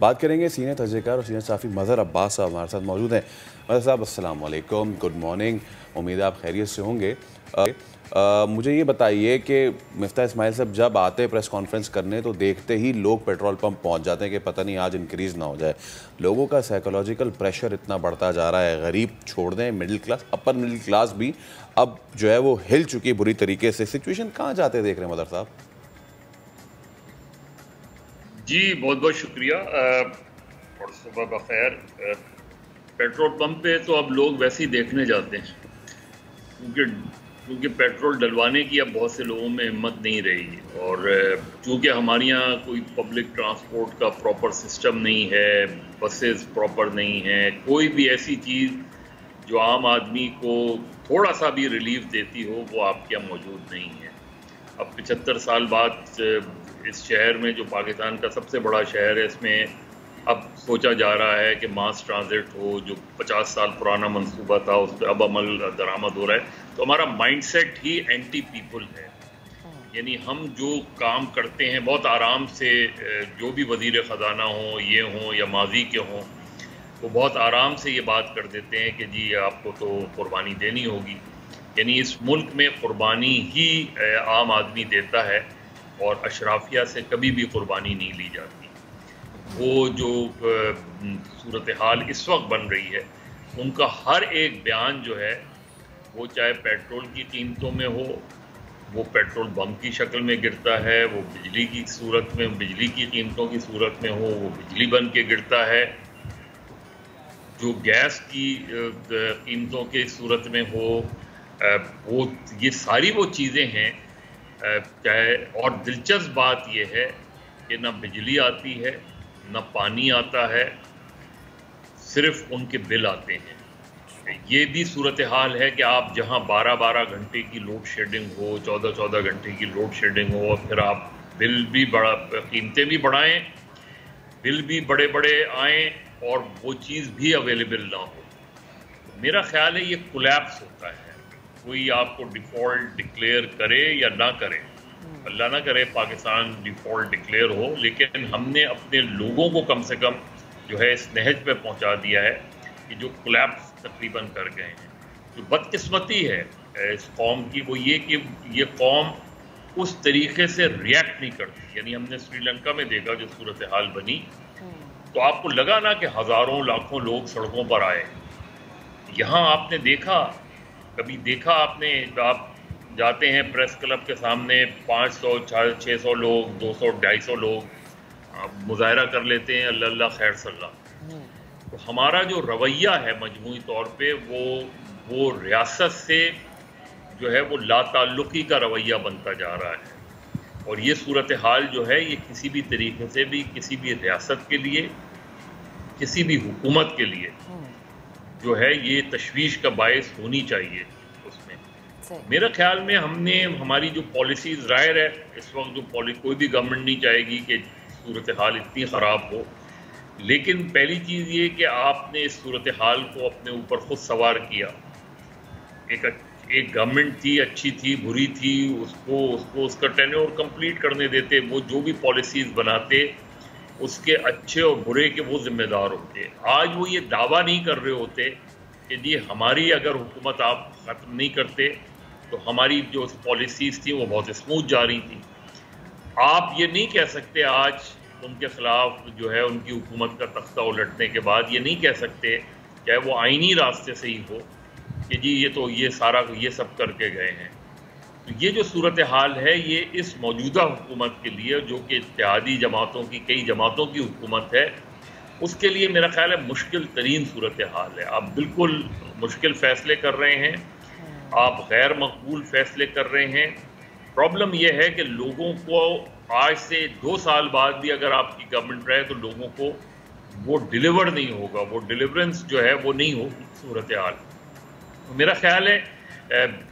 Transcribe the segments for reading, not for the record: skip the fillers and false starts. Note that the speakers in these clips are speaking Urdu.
بات کریں گے سینئر تجزیہ کار اور سینئر صحافی مظہر عباس صاحب ہمارے ساتھ موجود ہیں۔ مظہر صاحب السلام علیکم، گڈ مارننگ، امید ہے آپ خیریت سے ہوں گے۔ مجھے یہ بتائیے کہ مفتاح اسماعیل صاحب جب آتے پریس کانفرنس کرنے تو دیکھتے ہی لوگ پیٹرول پمپ پہنچ جاتے ہیں کہ پتہ نہیں آج انکریز نہ ہو جائے۔ لوگوں کا سائیکولوجیکل پریشر اتنا بڑھتا جا رہا ہے، غریب چھوڑ دیں، middle class, upper middle class بھی اب جو ہے وہ ہل چکی بری طریقے سے۔ سچویشن کہاں جاتے دیکھ رہے ہیں مظہر صاحب؟ جی بہت بہت شکریہ اور صبح بخیر۔ پیٹرول پمپ پہ تو اب لوگ ویسے ہی دیکھنے جاتے ہیں کیونکہ پیٹرول ڈلوانے کی اب بہت سے لوگوں میں ہمت نہیں رہی، اور چونکہ ہمارے یہاں کوئی پبلک ٹرانسپورٹ کا پراپر سسٹم نہیں ہے، بسز پراپر نہیں ہیں، کوئی بھی ایسی چیز جو عام آدمی کو تھوڑا سا بھی ریلیف دیتی ہو وہ آپ کے یہاں موجود نہیں ہے۔ اب 75 سال بعد اس شہر میں جو پاکستان کا سب سے بڑا شہر ہے، اس میں اب سوچا جا رہا ہے کہ ماس ٹرانزٹ ہو، جو 50 سال پرانا منصوبہ تھا اس پہ اب عمل درآمد ہو رہا ہے۔ تو ہمارا مائنڈ سیٹ ہی اینٹی پیپل ہے، یعنی ہم جو کام کرتے ہیں بہت آرام سے، جو بھی وزیر خزانہ ہوں، یہ ہوں یا ماضی کے ہوں، وہ بہت آرام سے یہ بات کر دیتے ہیں کہ جی آپ کو تو قربانی دینی ہوگی۔ یعنی اس ملک میں قربانی ہی عام آدمی دیتا ہے اور اشرافیہ سے کبھی بھی قربانی نہیں لی جاتی۔ وہ جو صورتحال اس وقت بن رہی ہے، ان کا ہر ایک بیان جو ہے وہ چاہے پیٹرول کی قیمتوں میں ہو، وہ پیٹرول بم کی شکل میں گرتا ہے، وہ بجلی کی صورت میں، بجلی کی قیمتوں کی صورت میں ہو، وہ بجلی بن کے گرتا ہے، جو گیس کی قیمتوں کی صورت میں ہو، وہ یہ ساری وہ چیزیں ہیں چاہے۔ اور دلچسپ بات یہ ہے کہ نہ بجلی آتی ہے، نہ پانی آتا ہے، صرف ان کے بل آتے ہیں۔ یہ بھی صورتحال ہے کہ آپ جہاں 12 گھنٹے کی لوڈ شیڈنگ ہو، 14 گھنٹے کی لوڈ شیڈنگ ہو، اور پھر آپ بل بھی قیمتیں بھی بڑھائیں، بل بھی بڑے آئیں اور وہ چیز بھی اویلیبل نہ ہو۔ میرا خیال ہے یہ کولیپس ہوتا ہے۔ کوئی آپ کو ڈیفالٹ ڈکلیئر کرے یا نہ کرے، اللہ نہ کرے پاکستان ڈیفالٹ ڈکلیئر ہو، لیکن ہم نے اپنے لوگوں کو کم سے کم جو ہے اس نہج پہ پہنچا دیا ہے کہ جو کولیپس تقریباً کر گئے ہیں۔ جو بدقسمتی ہے اس قوم کی وہ یہ کہ یہ قوم اس طریقے سے ریئیکٹ نہیں کرتی۔ یعنی ہم نے سری لنکا میں دیکھا جو صورتحال بنی، تو آپ کو لگا نا کہ ہزاروں لاکھوں لوگ سڑکوں پر آئے۔ یہاں آپ نے دیکھا، کبھی دیکھا آپ نے، آپ جاتے ہیں پریس کلب کے سامنے 500 600 لوگ، 200 250 لوگ مظاہرہ کر لیتے ہیں، اللہ اللہ خیر صلی اللہ۔ تو ہمارا جو رویہ ہے مجموعی طور پہ وہ ریاست سے جو ہے وہ لا تعلقی کا رویہ بنتا جا رہا ہے، اور یہ صورتحال جو ہے یہ کسی بھی طریقے سے بھی کسی بھی ریاست کے لیے، کسی بھی حکومت کے لیے جو ہے یہ تشویش کا باعث ہونی چاہیے۔ اس میں میرے خیال میں ہماری جو پالیسیز، ظاہر ہے اس وقت جو کوئی بھی گورنمنٹ نہیں چاہے گی کہ صورتحال اتنی خراب ہو، لیکن پہلی چیز یہ کہ آپ نے اس صورتحال کو اپنے اوپر خود سوار کیا۔ ایک گورنمنٹ تھی، اچھی تھی، بری تھی، اس کو اس کا ٹینیور کمپلیٹ کرنے دیتے، وہ جو بھی پالیسیز بناتے اس کے اچھے اور برے کے وہ ذمہ دار ہوتے۔ آج وہ یہ دعویٰ نہیں کر رہے ہوتے کہ جی ہماری اگر حکومت آپ ختم نہیں کرتے تو ہماری جو پالیسیز تھیں وہ بہت اسموتھ جاری تھیں۔ آپ یہ نہیں کہہ سکتے آج ان کے خلاف جو ہے ان کی حکومت کا تختہ الٹنے کے بعد یہ نہیں کہہ سکتے، چاہے وہ آئینی راستے سے ہی ہو، کہ جی یہ سب کر کے گئے ہیں۔ تو یہ جو صورتحال ہے یہ اس موجودہ حکومت کے لیے، جو کہ اتحادی جماعتوں کی کئی جماعتوں کی حکومت ہے، اس کے لیے میرا خیال ہے مشکل ترین صورتحال ہے۔ آپ بالکل مشکل فیصلے کر رہے ہیں، آپ غیر مقبول فیصلے کر رہے ہیں۔ پرابلم یہ ہے کہ لوگوں کو آج سے 2 سال بعد بھی اگر آپ کی گورنمنٹ رہے تو لوگوں کو وہ ڈیلیور نہیں ہوگا، وہ ڈیلیورنس جو ہے وہ نہیں ہوگی صورتحال۔ میرا خیال ہے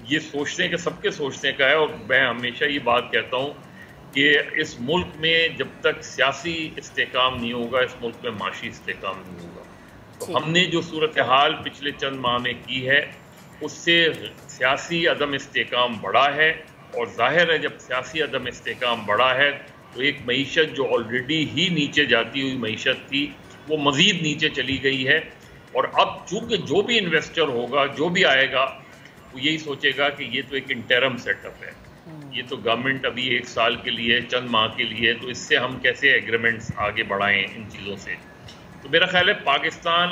یہ سوچنے کے سب کے سوچنے کا ہے، اور میں ہمیشہ یہ بات کہتا ہوں کہ اس ملک میں جب تک سیاسی استحکام نہیں ہوگا، اس ملک میں معاشی استحکام نہیں ہوگا۔ تو ہم نے جو صورتحال پچھلے چند ماہ میں کی ہے اس سے سیاسی عدم استحکام بڑھا ہے، اور ظاہر ہے جب سیاسی عدم استحکام بڑھا ہے تو ایک معیشت جو آلریڈی ہی نیچے جاتی ہوئی معیشت تھی وہ مزید نیچے چلی گئی ہے. اور اب چونکہ جو بھی انویسٹر ہوگا، جو بھی آئے گا، وہ یہی سوچے گا کہ یہ تو ایک انٹرم سیٹ اپ ہے، یہ تو گورنمنٹ ابھی 1 سال کے لیے، چند ماہ کے لیے، تو اس سے ہم کیسے ایگریمنٹس آگے بڑھائیں ان چیزوں سے. تو میرا خیال ہے پاکستان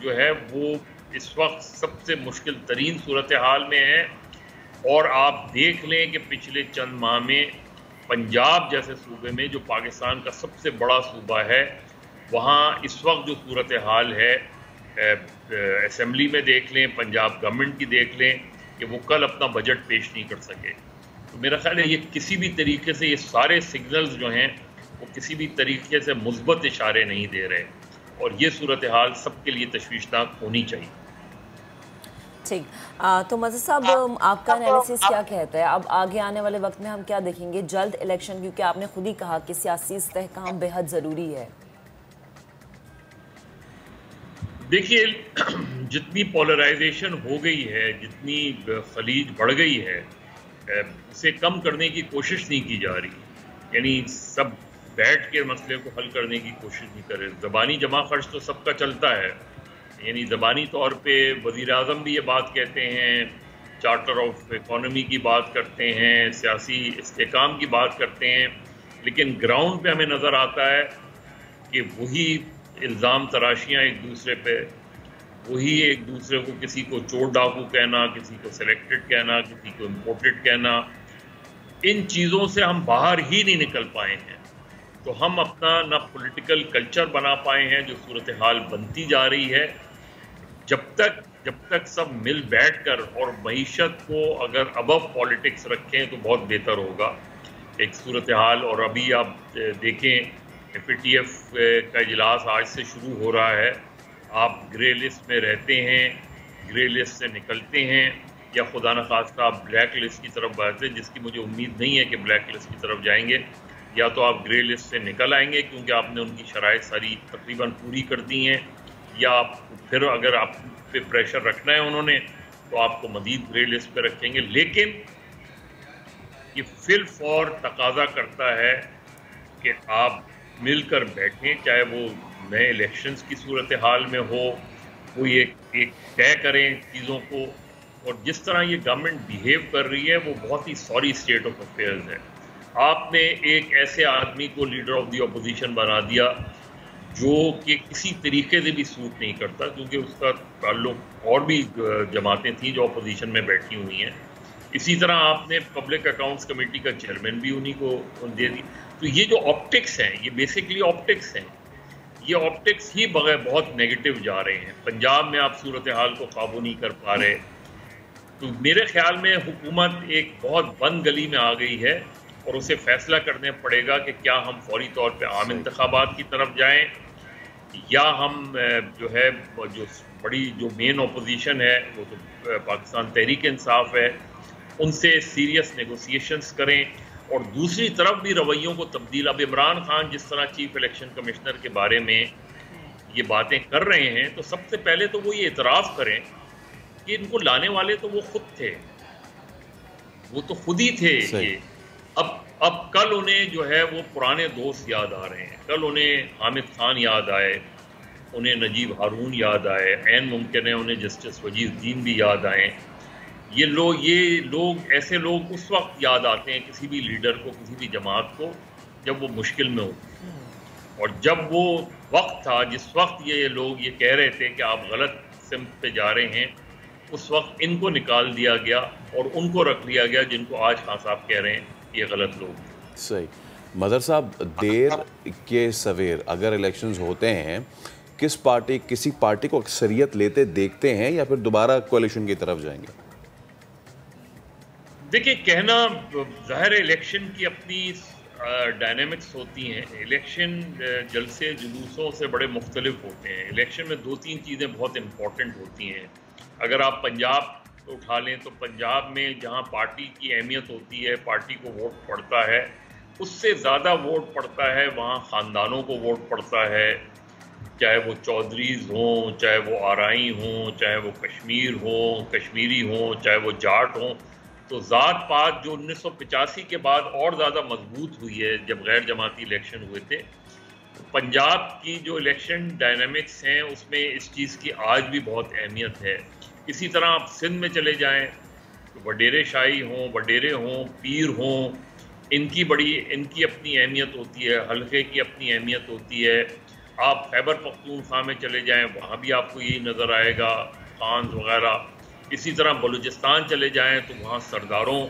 جو ہے وہ اس وقت سب سے مشکل ترین صورتحال میں ہے. اور آپ دیکھ لیں کہ پچھلے چند ماہ میں پنجاب جیسے صوبے میں جو پاکستان کا سب سے بڑا صوبہ ہے، وہاں اس وقت جو صورتحال ہے، اسمبلی میں دیکھ لیں، پنجاب گورنمنٹ کی دیکھ لیں کہ وہ کل اپنا بجٹ پیش نہیں کر سکے. تو میرا خیال ہے یہ کسی بھی طریقے سے، یہ سارے سگنلز جو ہیں وہ کسی بھی طریقے سے مثبت اشارے نہیں دے رہے، اور یہ صورتحال سب کے لیے تشویشناک ہونی چاہیے. ٹھیک. تو مظہر صاحب، آپ کا انالیسس کیا کہتا ہے؟ اب آگے آنے والے وقت میں ہم کیا دیکھیں گے؟ جلد الیکشن، کیونکہ آپ نے خود ہی کہا کہ سیاسی استحکام بے حد ضروری ہے. دیکھیے، جتنی پولرائزیشن ہو گئی ہے، جتنی خلیج بڑھ گئی ہے، اسے کم کرنے کی کوشش نہیں کی جا رہی. یعنی سب بیٹھ کے مسئلے کو حل کرنے کی کوشش نہیں کر رہے. زبانی جمع خرچ تو سب کا چلتا ہے، یعنی زبانی طور پہ وزیر اعظم بھی یہ بات کہتے ہیں، چارٹر آف اکانومی کی بات کرتے ہیں، سیاسی استحکام کی بات کرتے ہیں، لیکن گراؤنڈ پہ ہمیں نظر آتا ہے کہ وہی الزام تراشیاں ایک دوسرے پہ، وہی ایک دوسرے کو، کسی کو چور ڈاکو کہنا، کسی کو سلیکٹڈ کہنا، کسی کو امپورٹڈ کہنا. ان چیزوں سے ہم باہر ہی نہیں نکل پائے ہیں. تو ہم اپنا نہ پولیٹیکل کلچر بنا پائے ہیں، جو صورتحال بنتی جا رہی ہے. جب تک سب مل بیٹھ کر اور معیشت کو اگر ابو پالیٹکس رکھیں تو بہت بہتر ہوگا ایک صورتحال. اور ابھی آپ دیکھیں FATF کا اجلاس آج سے شروع ہو رہا ہے. آپ گرے لسٹ میں رہتے ہیں، گرے لسٹ سے نکلتے ہیں، یا خدا نخواستہ آپ بلیک لسٹ کی طرف بڑھتے ہیں، جس کی مجھے امید نہیں ہے کہ بلیک لسٹ کی طرف جائیں گے. یا تو آپ گرے لسٹ سے نکل آئیں گے کیونکہ آپ نے ان کی شرائط ساری تقریباً پوری کر دی ہیں، یا آپ پھر اگر آپ پہ پریشر رکھنا ہے انہوں نے تو آپ کو مزید گرے لسٹ پہ رکھیں گے. لیکن یہ فی الفور تقاضا کرتا ہے کہ آپ مل کر بیٹھیں، چاہے وہ نئے الیکشنز کی صورتحال میں ہو، کوئی ایک طے کریں چیزوں کو. اور جس طرح یہ گورنمنٹ بیہیو کر رہی ہے وہ بہت ہی سوری اسٹیٹ آف افیئرز ہے. آپ نے ایک ایسے آدمی کو لیڈر آف دی اپوزیشن بنا دیا جو کہ کسی طریقے سے بھی سوٹ نہیں کرتا، کیونکہ اس کا تعلق اور بھی جماعتیں تھیں جو اپوزیشن میں بیٹھی ہوئی ہیں. اسی طرح آپ نے پبلک اکاؤنٹس کمیٹی کا چیئرمین بھی انہی کو دے دی. تو یہ جو آپٹکس ہیں، یہ بیسکلی آپٹکس ہیں. یہ آپٹکس ہی بغیر بہت نیگیٹو جا رہے ہیں. پنجاب میں آپ صورتحال کو قابو نہیں کر پا رہے. تو میرے خیال میں حکومت ایک بہت بند گلی میں آ گئی ہے، اور اسے فیصلہ کرنے پڑے گا کہ کیا ہم فوری طور پہ عام انتخابات کی طرف جائیں، یا ہم جو ہے جو مین اپوزیشن ہے وہ تو پاکستان تحریک انصاف ہے، ان سے سیریس نیگوسیشنز کریں. اور دوسری طرف بھی رویوں کو تبدیل. اب عمران خان جس طرح چیف الیکشن کمشنر کے بارے میں یہ باتیں کر رہے ہیں، تو سب سے پہلے تو وہ یہ اعتراف کریں کہ ان کو لانے والے تو وہ خود تھے، وہ تو خود ہی تھے. یہ اب کل انہیں جو ہے وہ پرانے دوست یاد آ رہے ہیں، کل انہیں حامد خان یاد آئے، انہیں نجیب ہارون یاد آئے، عین ممکن ہے انہیں جسٹس وجیہ الدین بھی یاد آئیں. یہ لوگ ایسے لوگ اس وقت یاد آتے ہیں کسی بھی لیڈر کو، کسی بھی جماعت کو، جب وہ مشکل میں ہوتی ہے. اور جب وہ وقت تھا جس وقت یہ لوگ یہ کہہ رہے تھے کہ آپ غلط سمت پہ جا رہے ہیں، اس وقت ان کو نکال دیا گیا اور ان کو رکھ لیا گیا جن کو آج خان صاحب کہہ رہے ہیں یہ غلط لوگ. صحیح. مظہر صاحب، دیر کے سویر اگر الیکشنز ہوتے ہیں، کسی پارٹی کو اکثریت لیتے دیکھتے ہیں یا پھر دوبارہ کولیشن کی طرف جائیں گے؟ دیکھیں، کہنا ظاہر الیکشن کی اپنی ڈائنامکس ہوتی ہیں. الیکشن جلسے جلوسوں سے بڑے مختلف ہوتے ہیں. الیکشن میں 2-3 چیزیں بہت امپورٹنٹ ہوتی ہیں. اگر آپ پنجاب اٹھا لیں تو پنجاب میں جہاں پارٹی کی اہمیت ہوتی ہے، پارٹی کو ووٹ پڑتا ہے، اس سے زیادہ ووٹ پڑتا ہے وہاں خاندانوں کو ووٹ پڑتا ہے، چاہے وہ چودھریز ہوں، چاہے وہ آرائی ہوں، چاہے وہ کشمیری ہوں، چاہے وہ جاٹ ہوں. تو ذات پات جو 1985 کے بعد اور زیادہ مضبوط ہوئی ہے جب غیر جماعتی الیکشن ہوئے تھے، پنجاب کی جو الیکشن ڈائنامکس ہیں اس میں اس چیز کی آج بھی بہت اہمیت ہے۔ اسی طرح آپ سندھ میں چلے جائیں تو وڈیرے شاہی ہوں، وڈیرے ہوں، پیر ہوں، ان کی اپنی اہمیت ہوتی ہے، حلقے کی اپنی اہمیت ہوتی ہے۔ آپ خیبر پختونخوا میں چلے جائیں، وہاں بھی آپ کو یہی نظر آئے گا، خانز وغیرہ۔ اسی طرح بلوچستان چلے جائیں تو وہاں سرداروں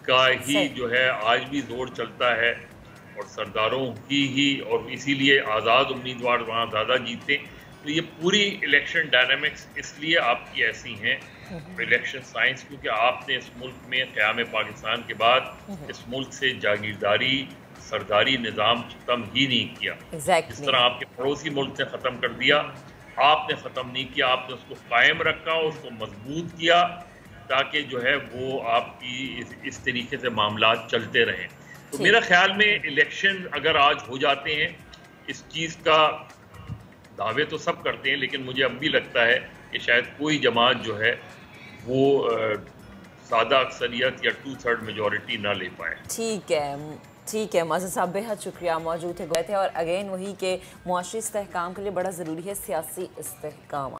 کا ہی جو ہے آج بھی زور چلتا ہے، اور سرداروں ہی اور اسی لیے آزاد امیدوار وہاں زیادہ جیتے۔ تو یہ پوری الیکشن ڈائنامکس اس لیے آپ کی ایسی ہیں الیکشن سائنس، کیونکہ آپ نے اس ملک میں قیام پاکستان کے بعد اس ملک سے جاگیرداری سرداری نظام ختم ہی نہیں کیا۔ جس طرح آپ کے پڑوسی ملک نے ختم کر دیا، آپ نے ختم نہیں کیا، آپ نے اس کو قائم رکھا، اس کو مضبوط کیا، تاکہ جو ہے وہ آپ کی اس طریقے سے معاملات چلتے رہیں۔ تو میرا خیال میں الیکشن اگر آج ہو جاتے ہیں، اس چیز کا دعوے تو سب کرتے ہیں، لیکن مجھے اب بھی لگتا ہے کہ شاید کوئی جماعت جو ہے وہ سادہ اکثریت یا 2/3 میجورٹی نہ لے پائے۔ ٹھیک ہے معزز صاحب، بہت شکریہ، موجود تھے اور اگین وہی کہ معاشی استحکام کے لیے بڑا ضروری ہے سیاسی استحکام۔